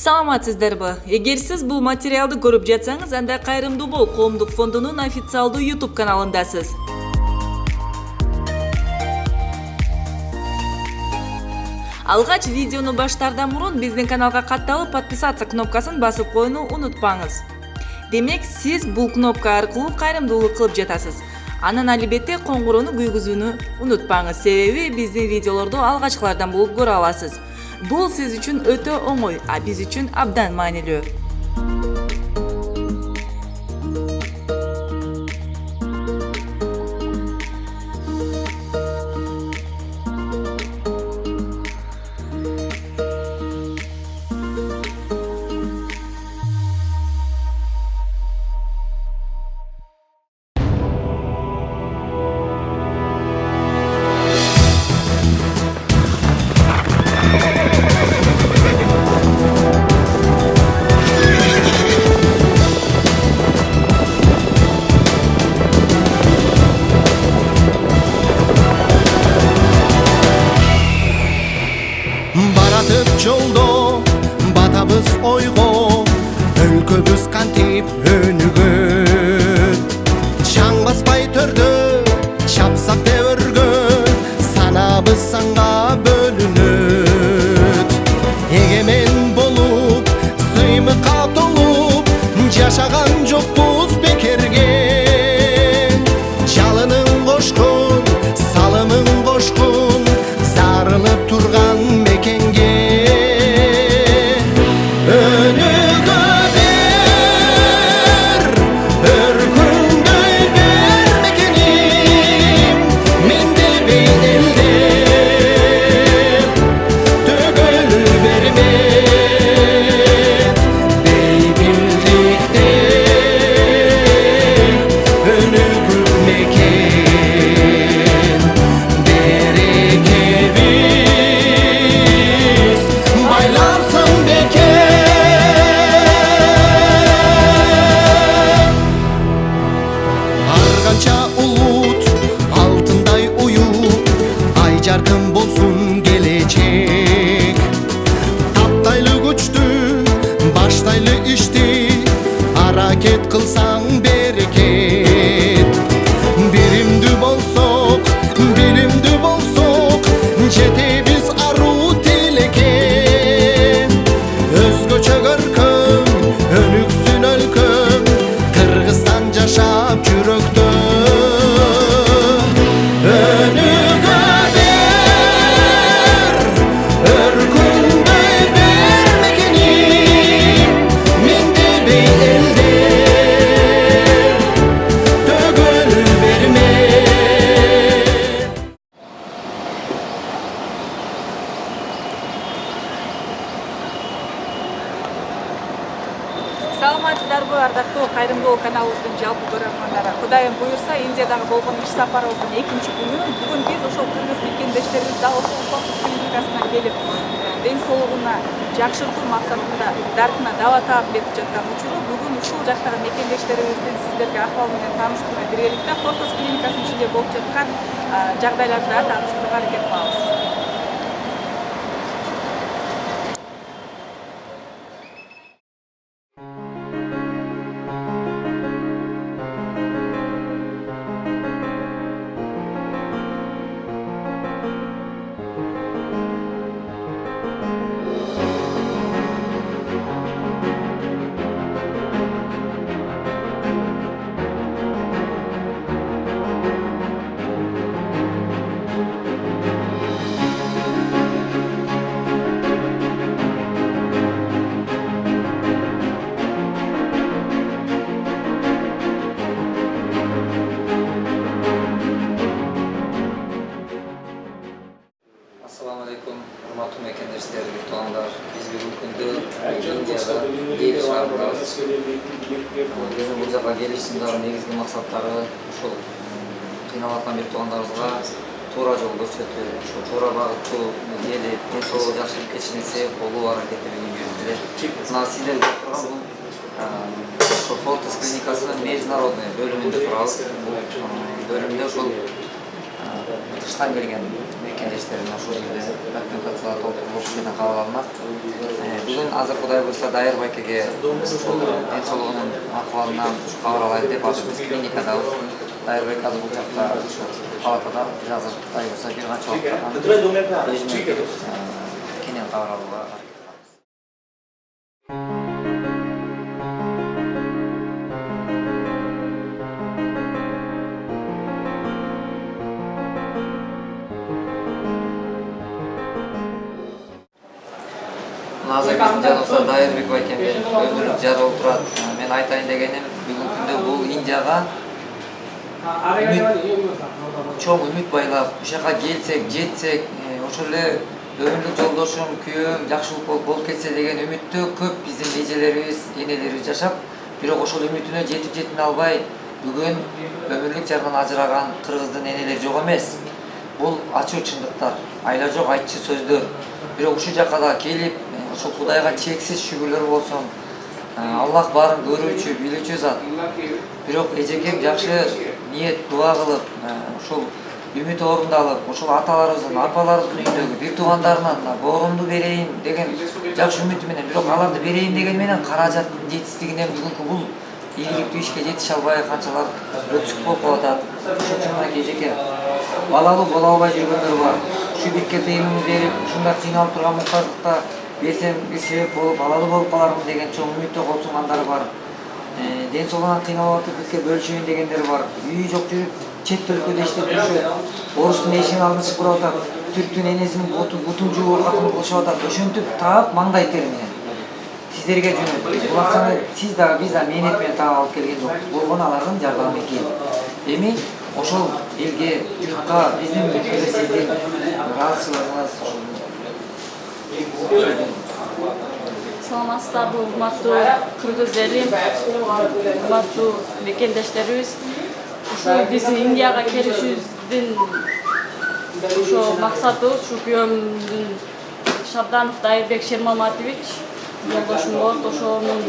Саламатсыздарбы? Эгер сиз бул материалды көрүп жатсаңыз, анда Кайрымдуу бол коомдук фондунун официалдуу YouTube каналындасыз. Алгач видеону баштаардан мурун биздин каналга катталып, подписаться кнопкасын басып коюуну унутпаңыз. Демек, сиз бул кнопка аркылуу кайрымдуулук кылып жатасыз. Анан албетте коңгуроону күйгүзүүнү унутпаңыз, себеби биздин видеолорду алгачкылардан болуп көрө аласыз. Бул сиз үчүн өтө оңой, а биз үчүн абдан маанилүү. Baratып жолдо батабыз ойго, өлкөбүз кантип өнүгөт. Чаң баспай төрдө чапсак дебөргө, санабыз санга бөлүнөт. Эгемен болуп, сыймыкка толуп, жашаган жокпуз бекерге. Жалынын кошкун, салымын кошкун, зарылып турган мекенге. Өнүгө бер, өркүндөй бер мекеним, менде бейнелде төгөл бермет, бейбилдикте өнүгүп мекен, берекебиз байлансын бекен. Ар канча улут алтындай уюп, ай жаркын болсун келечек. Таптайлы күчтү, баштайлы ишти, аракет кылсаң берекет. Биримдүү болсок, жетебиз аруу тилекке. Өзгөчө көркөм, өнүксүн өлкөм, Кыргызстан жашап жүрөктө. Өнүгө бер, өркүндөй бер мекеним, менде бейнелде төгөл бермет. Саламатсыздарбы, ардактуу Кайрымдуу каналыбыздын жалпы көрөрмандары. Кудайым буюрса, Индиядагы болгон иш сапарыбыздын 2-чи күнү. Бүгүн биз ошол кыргыз мекендештерибиз дал ошол Фокус клиникасына келип, ден соолугуна жакшыртуу максатында дартына дава таап кетип жаткан учуру бүгүн ушул жактагы мекендештерибиздин сиздерге акыбалы менен тааныштырмай бергелик да Фокус клиникасынын ичинде болуп жаткан жагдайларды да тааныштырууга аракет кылабыз. Assalamu alaikum, hurmatly mekendештер, virtuallar. Biz бүгүнкү күндө Индияда эл шаарындабыз. Биздин бул жака келишимдин негизги максаттары ушул кыйналып аткан virtualдарыбызга туура жол көрсөтүү, ошо туура багыттуу эли ден соолугу жакшырып кетишине себеп болуу аракеттерин жүргүзүп. Мына сиздер көрүп турган ошол Фокус клиникасынын международный бөлүмүндө турабыз. Бул бөлүмдө ошол тыштан келген мекендештерим ошол жерде документацияга толтурулуп менен кабыл алынат. Бүгүн азыр Кудай буйрса Дайыр байкеге ушул ден соолугунун акыбалынан кабар алайлы деп азыр биз клиникадабыз. Дайыр байке азыр бул жакта ошо палатада биз азыр Кудай буйрса бир канча убакыттан өзүнө келип кенен кабар алууга аракет кылабыз. Азыр биздин жаныбызда Дайырбек байкемдин өмүрлүк жары болуп турат. Мен айтайын дегеним, бүгүнкү күндө бул Индияга чоң үмүт байлап, ушул жака келсек, жетсек, ошол эле өмүрлүк жолдошум, күйөөм жакшылык болуп кетсе деген үмүттө көп биздин эжелерибиз, энелерибиз жашап, бирок ошол үмүтүнө жетине албай, бүгүн өмүрлүк жардан ажыраган кыргыздын энелери жок эмес. Бул ачуу чындыктар, айла жок айтчы сөздөр. Бирок ушул жака да келип, ошол Кудайга чексиз шүгүрлөр болсун. Аллах баарын көрүүчү, билүүчү зат. Бирок эжекем жакшы ниет, дуа кылып, ошол үмүт орундалып, ошол аталарыбыздын, апаларыбыздын үйүндөгү бир туугандарынан боорумду берейин деген жакшы үмүт менен, бирок аларды берейин деген менен каражат жетишсиздигинен бүгүнкү бул ийгиликтүү ишке жетише албай канчалар өксүк болуп калат. Ошон үчүн мынакей эжекем балалуу боло албай жүргөндөр бар. Ушу битке тыйымын берип, ушундай кыйналып турган муктаждыкта берсем бир себеп болуп балалуу болуп калармын деген чоң үмүттө колсунгандар бар. Ден соолугунан кыйналып атып битке бөлүшөйүн дегендер бар. Үйү жок жүрүп чет өлкөдө иштеп жүрүшөт. Орустун эшигин алдын чыпырып атат. Түрктүн энесинин бутун жууп катын кылышып атат. Ошентип таап маңдай тери менен сиздерге жөнөттүк. Бул акчаны сиз да биз да мээнет менен таап алып келген жокпуз. Болгону алардын жардамы экен. Эми ошол элге, журтка, биздин өлкөдө сиздин ыраазычылыгыңыз Саламатсыздарбы, урматтуу кыргыз элим, урматтуу мекендештерибиз. Ушул биздин Индияга келишибиздин ошо максатыбыз, ушу күйөөмдүн Шабданов Дайырбек Шермаматович жолдошум болот, ошонун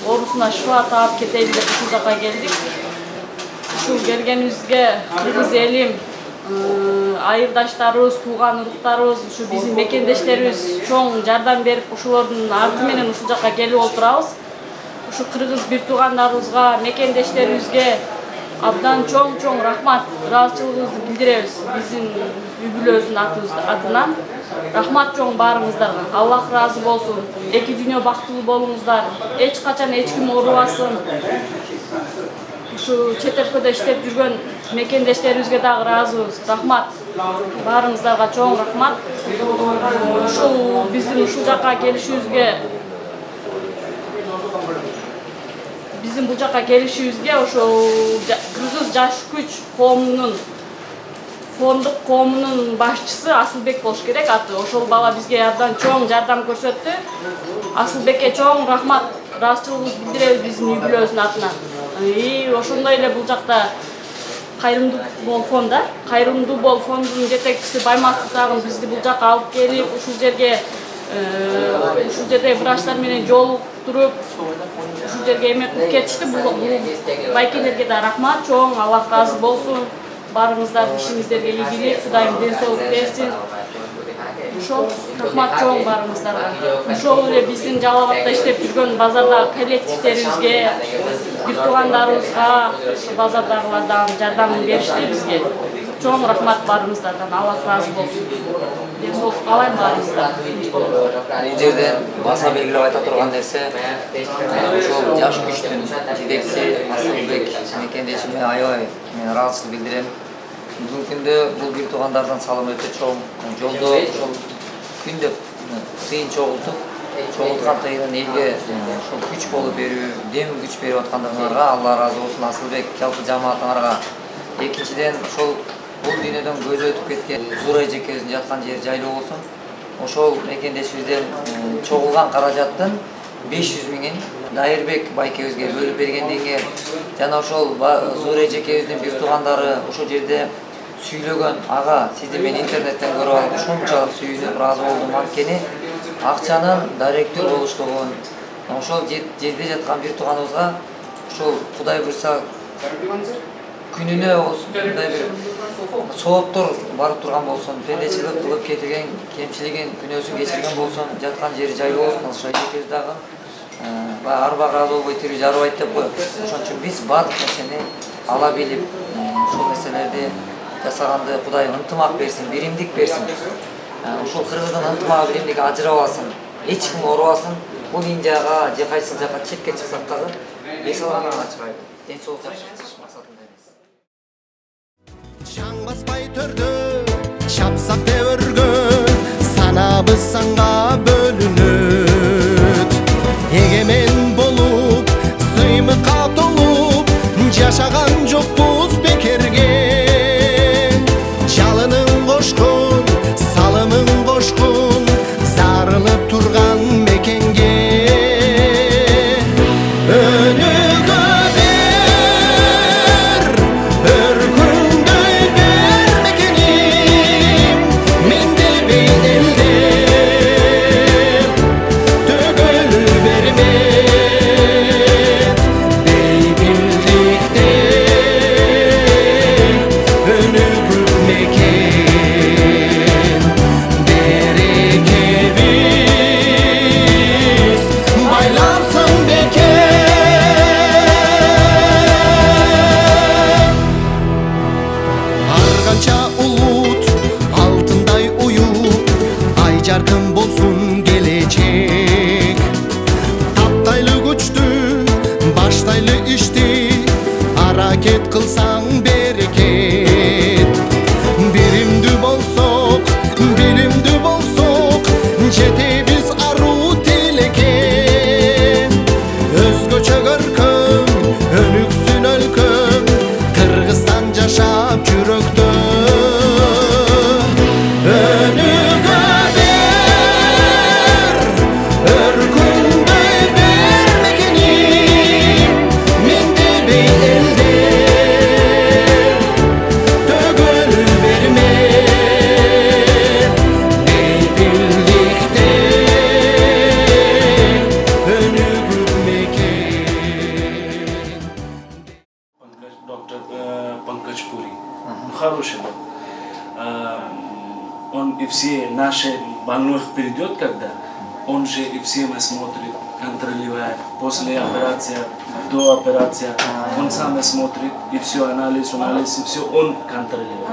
оорусуна шифа таап кетейин деп ушул жака келдик. Ушул келгенибизге кыргыз элим, айырдаштарыбыз, тууган уруктарыбыз, ушу биздин мекендештерибиз чоң жардам берип, ошолордун арты менен ушул жака келип отурабыз. Ушу кыргыз бир туугандарыбызга, мекендештерибизге абдан чоң рахмат, ыраазычылыгыбызды билдиребиз. Биздин үй бүлөбүздүн атынан рахмат чоң баарыңыздарга. Аллах ыраазы болсун. Эки дүйнө бактылуу болуңуздар. Эч качан эч ким оорубасын. Ушу чет өлкөдө иштеп жүргөн мекендештерибизге дагы ыраазыбыз. Рахмат. Баарыңыздарга чоң рахмат. Ушул биздин ушул жака келишибизге бул жака келишибизге ошол кыргыз жаш күч фондук коомунун башчысы Асылбек болуш керек аты. Ошол бала бизге абдан чоң жардам көрсөттү. Асылбекке чоң рахмат, ыраазычылыгыбызды билдиребиз биздин үй бүлөбүздүн атынан. Ошондой эле бул жакта Кайрымдуу Бол фондунун жетекчиси Баймаков дагы бизди бул жака алып келип, ушул жерде врачтар менен жолуктуруп, ушул жерге эме кылып кетишти. Бул байкелерге да рахмат чоң, Аллах ыраазы болсун. Баарыңыздар ишиңиздерге ийгилик, Кудайым ден соолук берсин. Ошол рахмат чоң баарыңыздарга. Ошол эле биздин Жалал Абадта иштеп жүргөн базардагы коллективдерибизге, бир туугандарыбызга, базардагылардан жардамын беришти бизге. Чоң рахмат баарыңыздардан. Аллах ыраазы болсун. Ден соолук каалайм баарыңыздарга. Бул жерден баса белгилеп айта турган нерсе, ошол жаш күчтүн жетекчиси Асылбек мекендешиме аябай мен ыраазычылык билдирем. Бүгүнкү күндө бул бир туугандардан салым өтө чоң. Жолдо ошол күндө кыйын чогулткан тыйынын элге ошол күч болуп берүү, дем күч берип аткандыгыңарга Алла ыраазы болсун. Асылбек жалпы жамаатыңарга. Экинчиден ошол бул дүйнөдөн көзү өтүп кеткен Зура эжекебиздин жаткан жери жайлуу болсун. Ошол мекендешибизден чогулган каражаттын 500 миңин Дайырбек байкебизге бөлүп бергендиги жана ошол Зура эжекебиздин бир туугандары ошол жерде сүйлөгөн ага сизди мен интернеттен көрүп алып ушунчалык сүйүнүп ыраазы болдум анткени акчанын даректүү болуштугун ошол жерде жаткан бир тууганыбызга ошол Кудай буйрса күнүнө мындай бир сооптор барып турган болсун, пендечилик кылып кетирген, кемчилигин, күнөөсүн кечирген болсун, жаткан жери жайлуу болсун, ошо экөөбүз дагы арбага ыраазы болбой тирүү жарыбайт деп коет. Ошон үчүн биз баардык нерсени ала билип, ушул нерселерди жасаганды Кудай ынтымак берсин, биримдик берсин. Ушул кыргыздын ынтымагы, биримдиги ажырабасын, эч ким оорубасын. Бул Индияга же кайсы жака четке чыксак дагы эс алгандан ачпайт. Ден соолук жакшы максатында эмес. Чаң баспай төрдө, чапсак тебөргө, санабыз санга бөлүнөт. Эгемен болуп, сыймыкка толуп, жашаган жокпуз бекерге. Жалынын кошкун, салымын кошкун, зарылып турган мекенге. Өнүгө бер, өркүндөй бер мекеним, менде бейнелде төгөл бермет, бейбилдикте өнүгү мекен, берекебиз байлансын бекен. Арганча улут алтындай уюп, ай жаркын болсун келечек. Таптайлы күчтү, баштайлы ишти, аракет кылсаң берекет. Биримдүү болсок, билимдүү болсок, жетебиз аруу тилекке. Өзгөчө көркөм, өнүксүн өлкөм, Кыргызстан жашап жүрөктө. Өнүгө бер, өркүндөй бер мекеним, менде бейнелде төгөл бермет, бейбилдикте өнүгү мекен. Доктор Панкаж Пури. Хороший доктор. Он и все наши больных придет, когда он же и всем смотрит, контролирует. После операции, до операции, он сам смотрит и все анализ, и все он контролирует.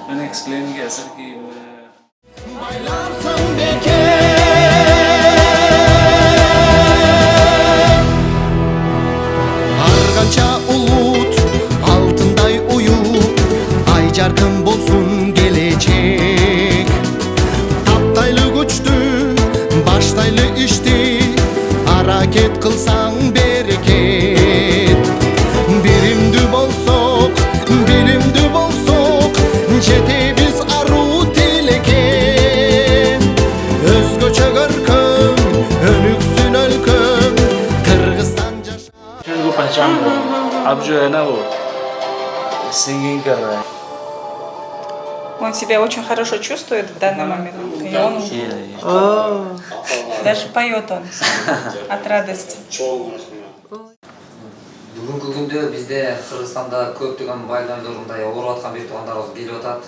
मैंने explain किया सर कि Baylansın beken. Argança ulut, altınday uyup, ay jarkın bolsun gelecek. Taptaylı güçtü, baştaylı işti, hareket kılsan bereket. Birimdü bolsok, bilimdü bolsok, жетебиз аруу тилекке. Өзгөчө көркөм, өнүксүн өлкөм, Кыргызстан жашап. को पहचान रहे हैं। अब जो है ना वो सिंगिंग कर रहा है। Он себя очень хорошо чувствует в данный момент. И он даже поет он от радости. Бүгүнкү күндө бизде Кыргызстанда көптөгөн байландар мындай ооруп аткан бир туугандарыбыз келип атат.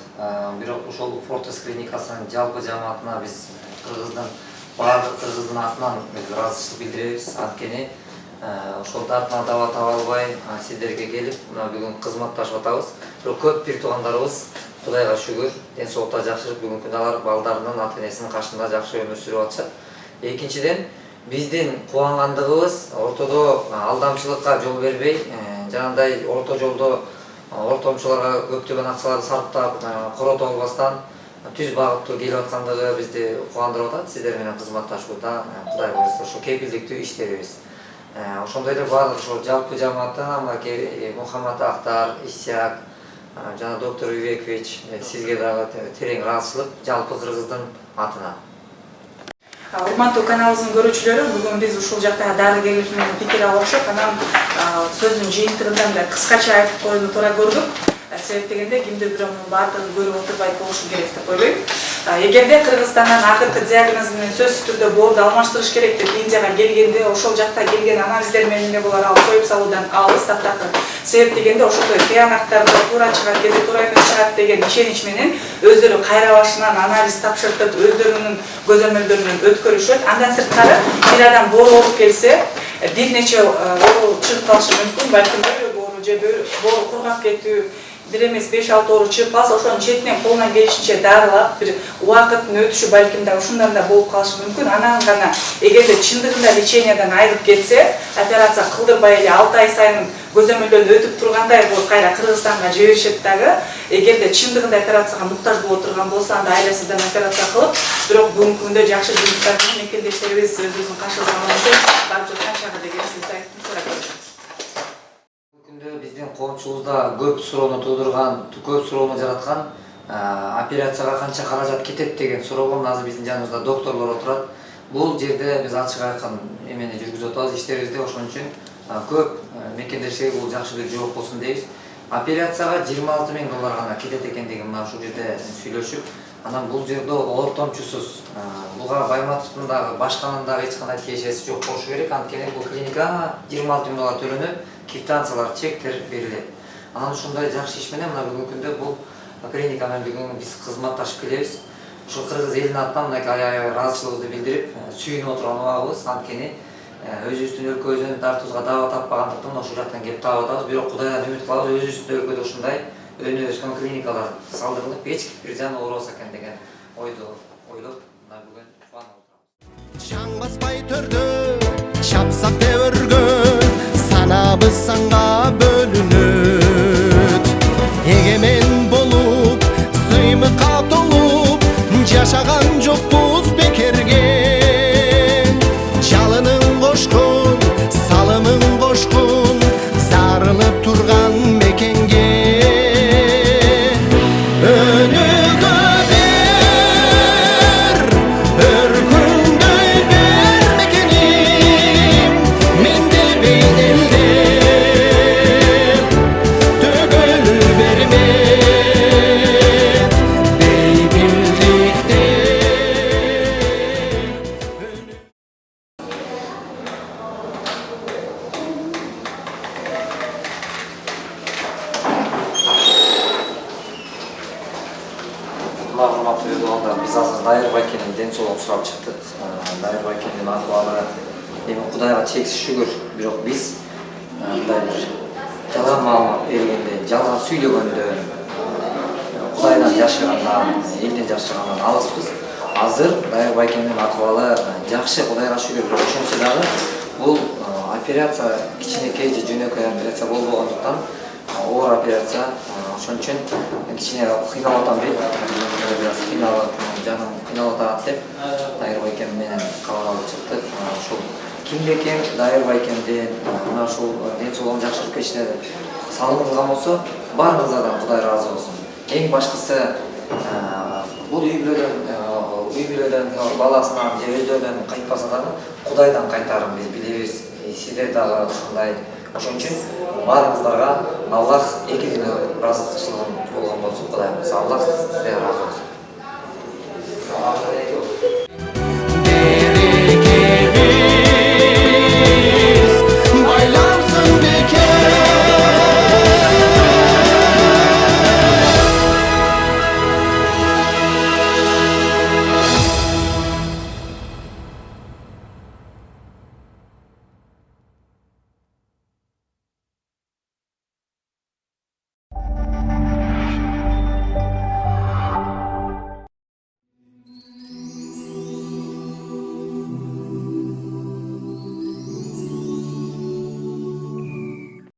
Бирок ошол Фортес клиникасынын жалпы жамаатына биз баардык кыргыздын атынан ыраазычылык билдиребиз. Анткени ошол атынан таба албай сиздерге келип, мына бүгүн кызматташып атабыз. Бирок көп бир туугандарыбыз Кудайга шүгүр, ден соолукта жакшырып бүгүнкү күндө алар балдарынын ата-энесинин кашында жакшы өмүр сүрүп атышат. Экинчиден, биздин кубангандыгыбыз ортодо алдамчылыкка жол бербей, жанагындай орто жолдо ортомчуларга көптөгөн акчаларды сарптап, корото албастан түз багыттуу келип аткандыгы бизди кубандырып атат. Сиздер менен кызматташууда Кудай буйрса ошо кепилдиктүү иштерибиз. Ошондой эле баардык ошо жалпы жамааттан Мухаммад Ахтар, Исяк, жана доктор Вивекович сизге дагы терең ыраазычылык жалпы Кыргыздын атынан. Урматтуу каналыбыздын көрүүчүлөрү, бүгүн биз ушул жакта дарыгерлик менен пикир алышып, анан сөздүн жыйынтыгында да кыскача айтып коюуну туура көрдүк. Себеп дегенде кимдир бирөөнүн баардыгын көрүп отурбай болушу керек деп ойлойм. Эгерде Кыргызстандан акыркы диагноз менен сөзсүз түрдө боорду алмаштырыш керек деп Индияга келгенде, ошол жакта келген анализдер менен булар алып коюп салуудан алыс таптакыр. себеп дегенде ошондой тыянактарды туура чыгат, кээде туура эмес чыгат деген ишенич менен өздөрү кайра башынан анализ тапшыртып, өздөрүнүн көзөмөлдөрүнөн өткөрүшөт. Андан сырткары бир адам боору ооруп келсе, бир нече оору чыгып калышы мүмкүн, балким бөйрөк оору же боору кургап кетүү, бир эмес 5-6 оору чыгып калса, ошонун четинен колунан келишинче дарылап, бир убакыттын өтүшү балким да ушундан да болуп калышы мүмкүн. Анан гана эгерде чындыгында лечениядан айрылып кетсе, операция кылдырбай эле 6 ай сайын көзөмөлдөн өтүп тургандай болуп кайра Кыргызстанга жиберишет дагы. Эгерде чындыгында операцияга муктаж боло турган болсо, анда айласыдан операция кылып, бирок бүгүнкү күндө жакшы жумуштар менен мекендештерибиз өзүбүздүн каршыбызга барып жаткан чагы деген сизди айттым, сурап көрдүм. Биздин коомчулугубузда көп суроону жараткан операцияга канча каражат кетет деген суроо. Азыр биздин жаныбызда докторлор отурат. Бул жерде биз ачык айкын эмени жүргүзүп атабыз иштерибизди. Ошон үчүн көп мекендештерге бул жакшы бир жооп болсун дейбиз. Операцияга 26 000 доллар гана кетет экендигин мына ушул жерде сүйлөшүп, анан бул жерде ортомчусуз буга Байматовдун дагы башканын дагы эч кандай тиешеси жок болушу керек. Анткени бул клиникага 26 000 доллар төлөнөт, квитанциялар, чектер берилет. Анан ушундай жакшы иш менен мына бүгүнкү күндө бул клиника менен бүгүн биз кызматташып келебиз. Ушул кыргыз элинин атынан мынакей аябай ыраазычылыгыбызды билдирип, сүйүнүп отурган убагыбыз. Анткени өзүбүздүн өлкөбүздөн тартуубузга даава таппагандыктан ошол жактан келип таап атабыз. Бирок Кудайдан үмүт кылабыз, өзүбүздүн өлкөдө ушундай өнү өскөн клиникалар салдырылып, эч бир жан оорубаса экен деген ойду ойлоп, мына бүгүн кубанып отурабыз. Чаң баспай төрдө чапсак тебөргө санабыз санга бөлүнөт. Эгемен болуп сыймыкка толуп жашаган жокпуз бекерге. Жалынын кошкун салымын кошкун зарылып турган мекенге. Биз азыр Дайыр Байкендин ден соолугун сурап чыктык. Дайыр Байкендин акыбалы эми Кудайга чексиз шүгүр, бирок биз мындай бир жалган маалымат бергенде, жалган сүйлөгөндө, Кудайдан жашыргандан, элден жашыргандан алыспыз. Азыр Дайыр Байкендин акыбалы жакшы, Кудайга шүгүр. Бирок ошентсе дагы бул операция кичинекей же жөнөкөй операция болбогондуктан оор операция. Ошон үчүн кичине кыйналып атам дейт. Бирок жаным кыйналып атат деп Дайыр Байкен менен кабар алып чыктык. Ушул кимде экен Дайыр Байкендин мына ушул ден соолугун жакшыртып кетишине салым кылган болсо, баарыңыздардан Кудай ыраазы болсун. Эң башкысы бул үй бүлөдөн баласынан же өздөрүнөн кайтпаса дагы Кудайдан кайтарын биз билебиз. Сиздер дагы ушундай. Ошон үчүн баарыңыздарга Аллах эки күнү ыраазычылыгын болгон болсун. Кудайымыз Аллах сиздерге ыраазы болсун.